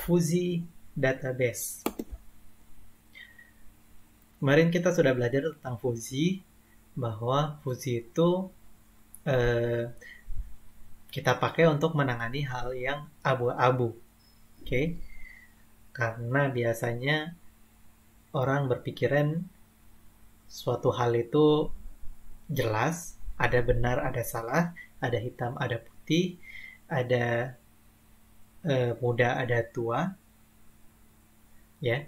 fuzzy database. Kemarin kita sudah belajar tentang fuzzy, bahwa fuzzy itu kita pakai untuk menangani hal yang abu-abu. Oke? Karena biasanya orang berpikiran suatu hal itu jelas, ada benar, ada salah, ada hitam, ada putih, ada muda, ada tua, ya.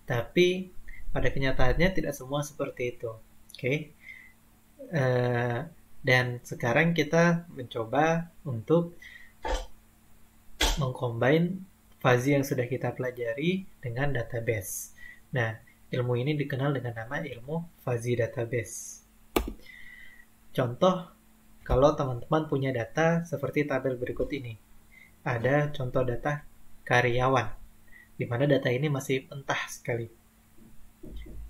Tapi pada kenyataannya tidak semua seperti itu, oke? Dan sekarang kita mencoba untuk mengcombine fuzzy yang sudah kita pelajari dengan database. Nah, ilmu ini dikenal dengan nama ilmu fuzzy database. Contoh, kalau teman-teman punya data seperti tabel berikut ini. Ada contoh data karyawan, di mana data ini masih mentah sekali.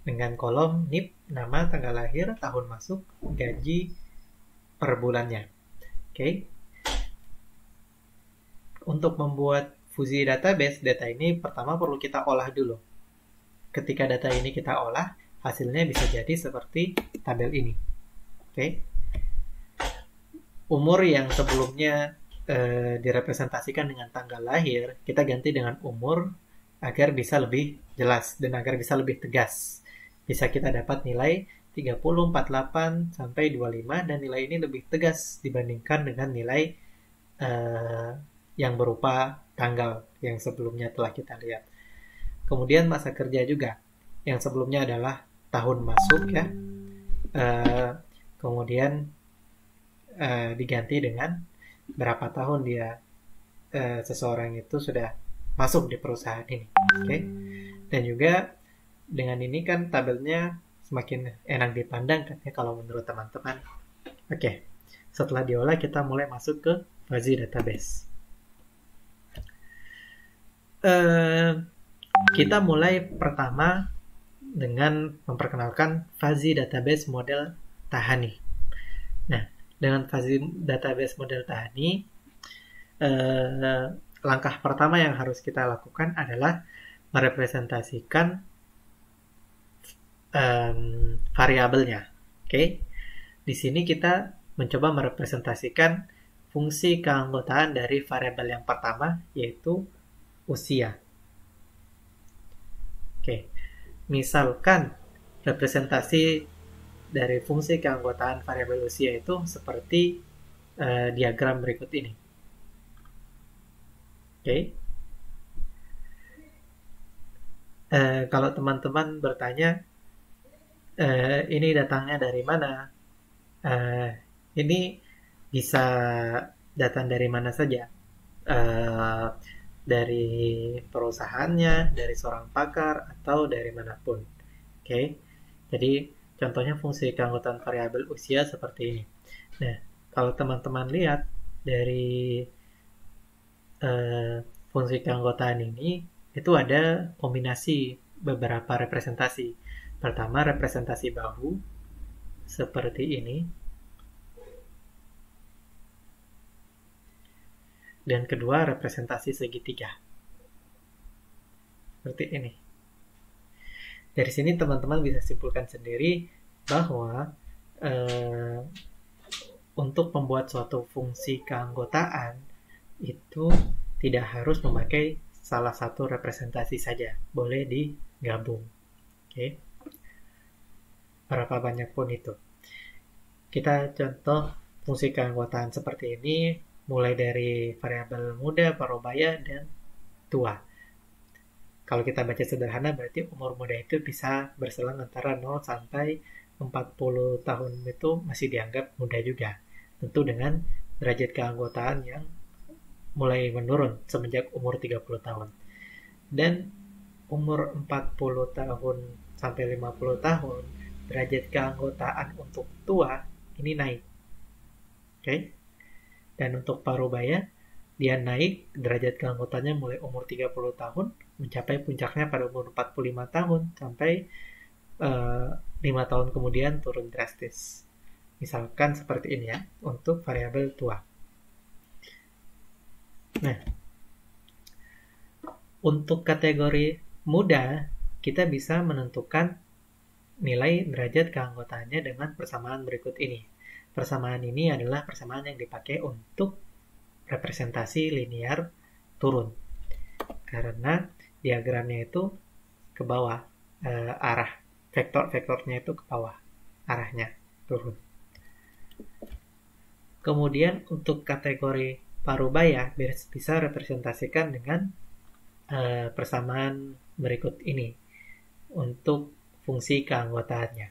Dengan kolom NIP, nama, tanggal lahir, tahun masuk, gaji per bulannya. Oke. Untuk membuat fuzzy database, data ini pertama perlu kita olah dulu. Ketika data ini kita olah, hasilnya bisa jadi seperti tabel ini. Oke. Umur yang sebelumnya direpresentasikan dengan tanggal lahir, kita ganti dengan umur agar bisa lebih jelas dan agar bisa lebih tegas. Bisa kita dapat nilai 30, 48, sampai 25, dan nilai ini lebih tegas dibandingkan dengan nilai yang berupa tanggal yang sebelumnya telah kita lihat. Kemudian masa kerja juga, yang sebelumnya adalah tahun masuk, ya. Kemudian diganti dengan berapa tahun dia seseorang itu sudah masuk di perusahaan ini. Oke. Dan juga dengan ini kan tabelnya semakin enak dipandang kan, ya, kalau menurut teman-teman. Oke. Setelah diolah, kita mulai masuk ke fuzzy database. Kita mulai pertama dengan memperkenalkan fuzzy database model Tahani. Nah, dengan fuzzy database model Tahani, langkah pertama yang harus kita lakukan adalah merepresentasikan variabelnya. Oke. Di sini kita mencoba merepresentasikan fungsi keanggotaan dari variabel yang pertama, yaitu usia. Oke. Misalkan representasi dari fungsi keanggotaan variabel usia itu seperti diagram berikut ini. Oke. Kalau teman-teman bertanya, ini datangnya dari mana? Ini bisa datang dari mana saja. Dari perusahaannya, dari seorang pakar, atau dari manapun. Oke. Jadi, contohnya fungsi keanggotaan variabel usia seperti ini. Nah, kalau teman-teman lihat dari fungsi keanggotaan ini, itu ada kombinasi beberapa representasi. Pertama, representasi bahu seperti ini. Dan kedua, representasi segitiga seperti ini. Dari sini teman-teman bisa simpulkan sendiri bahwa untuk membuat suatu fungsi keanggotaan itu tidak harus memakai salah satu representasi saja, boleh digabung. Oke. Berapa banyak pun itu. Kita contoh fungsi keanggotaan seperti ini, mulai dari variabel muda, parubaya, dan tua. Kalau kita baca sederhana, berarti umur muda itu bisa berselang antara 0 sampai 40 tahun, itu masih dianggap muda juga. Tentu dengan derajat keanggotaan yang mulai menurun semenjak umur 30 tahun. Dan umur 40 tahun sampai 50 tahun, derajat keanggotaan untuk tua ini naik. Oke. Dan untuk parubaya, dia naik derajat keanggotaannya mulai umur 30 tahun, mencapai puncaknya pada umur 45 tahun, sampai 5 tahun kemudian turun drastis. Misalkan seperti ini ya, untuk variabel tua. Nah, Untuk kategori mudah, kita bisa menentukan nilai derajat keanggotaannya dengan persamaan berikut ini. Persamaan ini adalah persamaan yang dipakai untuk representasi linear turun. Karena diagramnya itu ke bawah, arah vektor-vektornya itu ke bawah, arahnya turun. Kemudian untuk kategori parubaya bisa representasikan dengan persamaan berikut ini untuk fungsi keanggotaannya.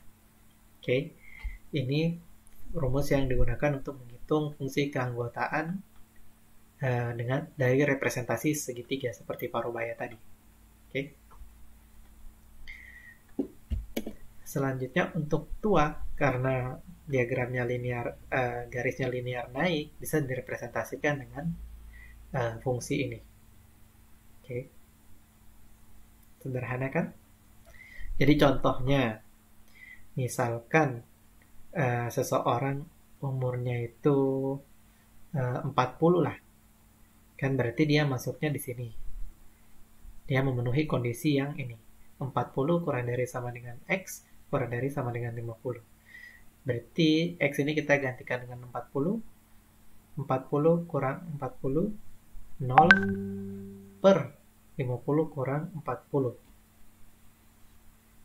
Oke, ini rumus yang digunakan untuk menghitung fungsi keanggotaan dari representasi segitiga seperti parubaya tadi. Oke. Selanjutnya untuk tua, karena diagramnya linear, garisnya linear naik, bisa direpresentasikan dengan fungsi ini. Oke. Sederhana kan? Jadi contohnya, misalkan seseorang umurnya itu 40 lah. Kan berarti dia masuknya di sini. Dia memenuhi kondisi yang ini. 40 kurang dari sama dengan X, kurang dari sama dengan 50. Berarti X ini kita gantikan dengan 40. 40 kurang 40, 0 per 50 kurang 40.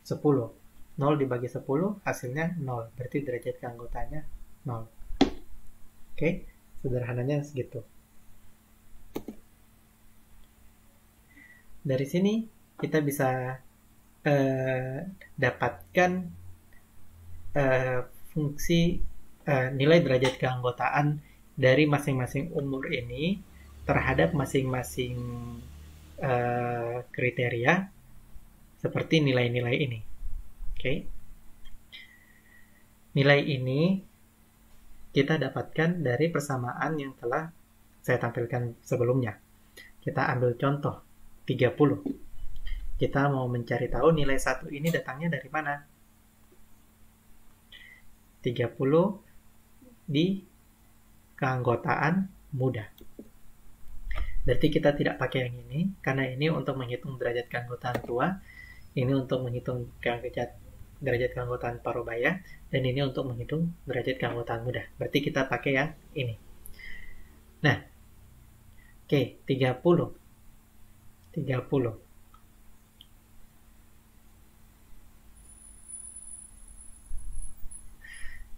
10. 0 dibagi 10, hasilnya 0. Berarti derajat keanggotaannya 0. Oke, sederhananya segitu. Dari sini kita bisa dapatkan fungsi nilai derajat keanggotaan dari masing-masing umur ini terhadap masing-masing kriteria seperti nilai-nilai ini. Oke. Nilai ini kita dapatkan dari persamaan yang telah saya tampilkan sebelumnya. Kita ambil contoh 30. Kita mau mencari tahu nilai 1 ini datangnya dari mana. 30 di keanggotaan muda. Berarti kita tidak pakai yang ini, karena ini untuk menghitung derajat keanggotaan tua, ini untuk menghitung derajat keanggotaan parubaya, dan ini untuk menghitung derajat keanggotaan muda. Berarti kita pakai yang ini. Nah, oke, 30.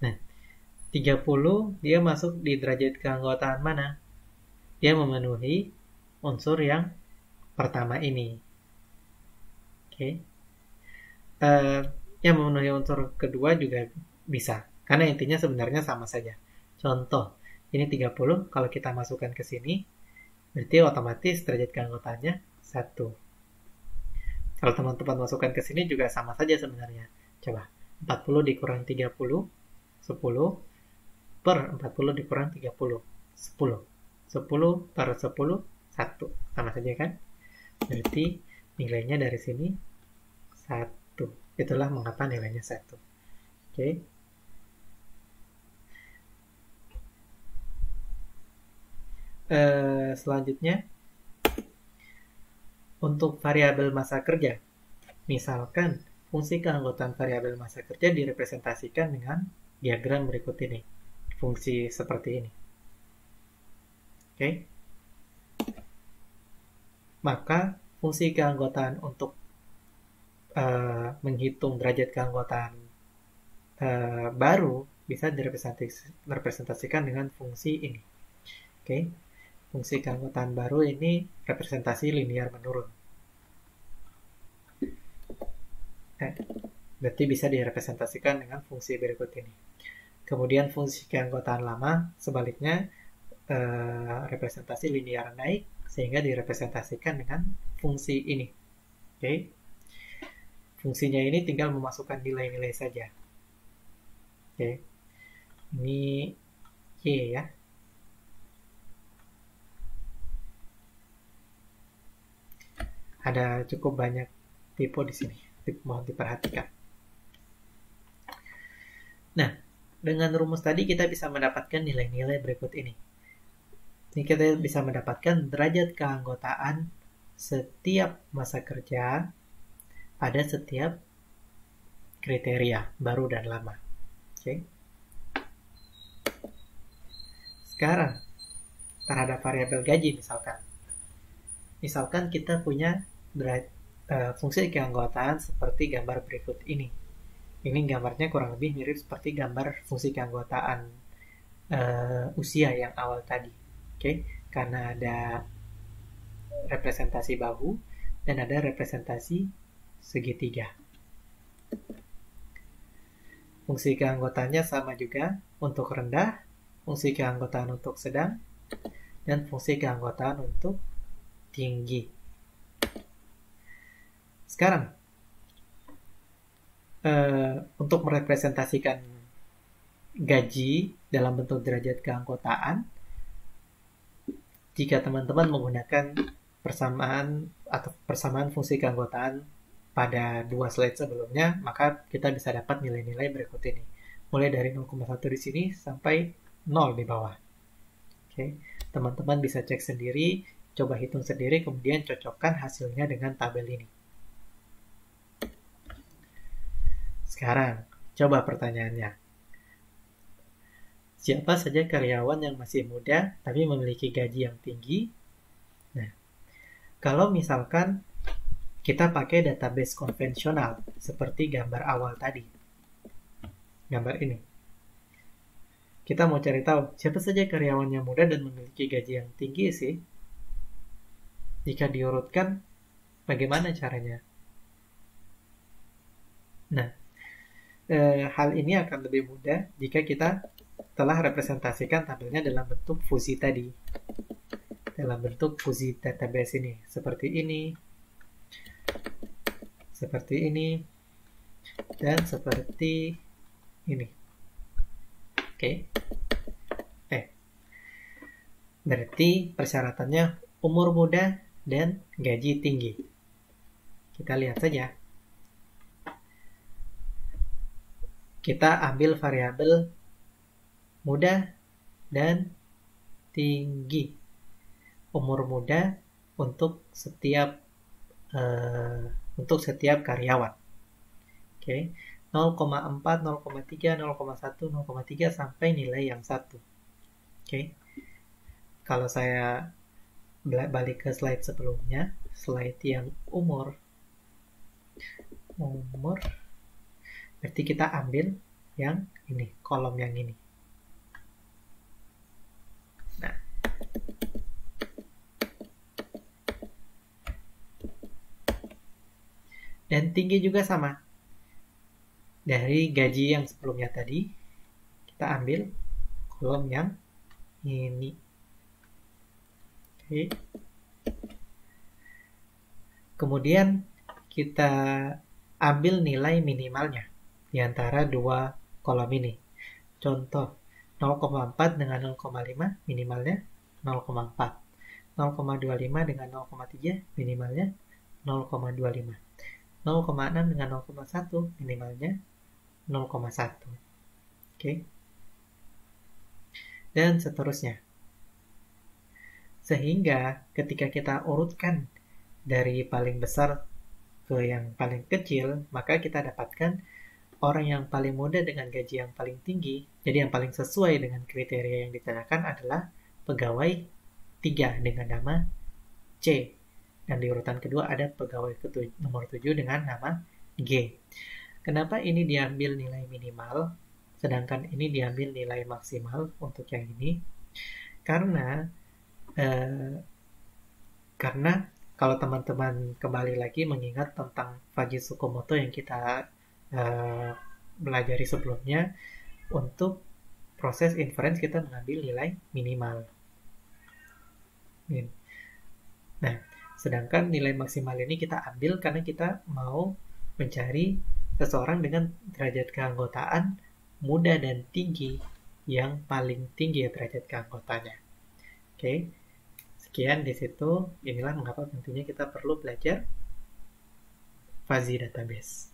Nah, 30 dia masuk di derajat keanggotaan mana? Dia memenuhi unsur yang pertama ini. Oke. Yang memenuhi unsur kedua juga bisa. Karena intinya sebenarnya sama saja. Contoh, ini 30, kalau kita masukkan ke sini, berarti otomatis derajat keanggotaannya 1. Kalau teman-teman masukkan ke sini juga sama saja sebenarnya. Coba, 40 dikurang 30, 10 per 40 dikurang 30, 10. 10 per 10, 1. Sama saja kan? Berarti nilainya dari sini 1. Itulah mengapa nilainya 1. Oke. Selanjutnya, untuk variabel massa kerja. Misalkan, fungsi keanggotaan variabel massa kerja direpresentasikan dengan diagram berikut ini. Fungsi seperti ini. Oke. Maka, fungsi keanggotaan untuk menghitung derajat keanggotaan baru bisa direpresentasikan dengan fungsi ini. Oke. Fungsi keanggotaan baru ini representasi linear menurun. Berarti bisa direpresentasikan dengan fungsi berikut ini. Kemudian fungsi keanggotaan lama sebaliknya representasi linear naik sehingga direpresentasikan dengan fungsi ini. Oke. Fungsinya ini tinggal memasukkan nilai-nilai saja. Oke. Ini Y ya. Ada cukup banyak tipe di sini. Mohon diperhatikan. Nah, dengan rumus tadi kita bisa mendapatkan nilai-nilai berikut ini. Ini kita bisa mendapatkan derajat keanggotaan setiap masa kerja ada setiap kriteria baru dan lama. Oke. Sekarang terhadap variabel gaji misalkan. Misalkan kita punya fungsi keanggotaan seperti gambar berikut ini. Ini gambarnya kurang lebih mirip seperti gambar fungsi keanggotaan usia yang awal tadi. Oke, karena ada representasi bahu dan ada representasi segitiga. Fungsi keanggotaannya sama juga untuk rendah, fungsi keanggotaan untuk sedang, dan fungsi keanggotaan untuk tinggi. Sekarang, untuk merepresentasikan gaji dalam bentuk derajat keanggotaan, jika teman-teman menggunakan persamaan fungsi keanggotaan pada 2 slide sebelumnya, maka kita bisa dapat nilai-nilai berikut ini. Mulai dari 0,1 di sini sampai 0 di bawah. Oke, teman-teman bisa cek sendiri, coba hitung sendiri, kemudian cocokkan hasilnya dengan tabel ini. Sekarang, coba pertanyaannya. Siapa saja karyawan yang masih muda tapi memiliki gaji yang tinggi? Nah, kalau misalkan kita pakai database konvensional seperti gambar awal tadi, gambar ini, kita mau cari tahu siapa saja karyawan yang muda dan memiliki gaji yang tinggi sih. Jika diurutkan, bagaimana caranya? Nah, hal ini akan lebih mudah jika kita telah representasikan tabelnya dalam bentuk fuzzy tadi. Dalam bentuk fuzzy database ini. Seperti ini. Seperti ini. Dan seperti ini. Oke. Berarti persyaratannya umur muda dan gaji tinggi. Kita lihat saja. Kita ambil variabel muda dan tinggi. Umur muda untuk setiap karyawan. Oke. 0,4, 0,3, 0,1, 0,3 sampai nilai yang 1. Oke. Kalau saya balik ke slide sebelumnya, slide yang umur, berarti kita ambil yang ini, kolom yang ini. Nah, dan tinggi juga sama. Dari gaji yang sebelumnya tadi, kita ambil kolom yang ini. Oke. Kemudian kita ambil nilai minimalnya di antara dua kolom ini. Contoh, 0,4 dengan 0,5 minimalnya 0,4. 0,25 dengan 0,3 minimalnya 0,25. 0,6 dengan 0,1 minimalnya 0,1. Oke. Dan seterusnya. Sehingga ketika kita urutkan dari paling besar ke yang paling kecil, maka kita dapatkan orang yang paling muda dengan gaji yang paling tinggi, jadi yang paling sesuai dengan kriteria yang ditanyakan adalah pegawai 3 dengan nama C. Dan di urutan kedua ada pegawai nomor 7 dengan nama G. Kenapa ini diambil nilai minimal, sedangkan ini diambil nilai maksimal untuk yang ini? Karena kalau teman-teman kembali lagi mengingat tentang Fujii Tsukamoto yang kita belajari sebelumnya, untuk proses inference kita mengambil nilai minimal. Nah, sedangkan nilai maksimal ini kita ambil karena kita mau mencari seseorang dengan derajat keanggotaan muda dan tinggi yang paling tinggi derajat keanggotaannya. Oke. Sekian di situ, inilah mengapa pentingnya kita perlu belajar fuzzy database.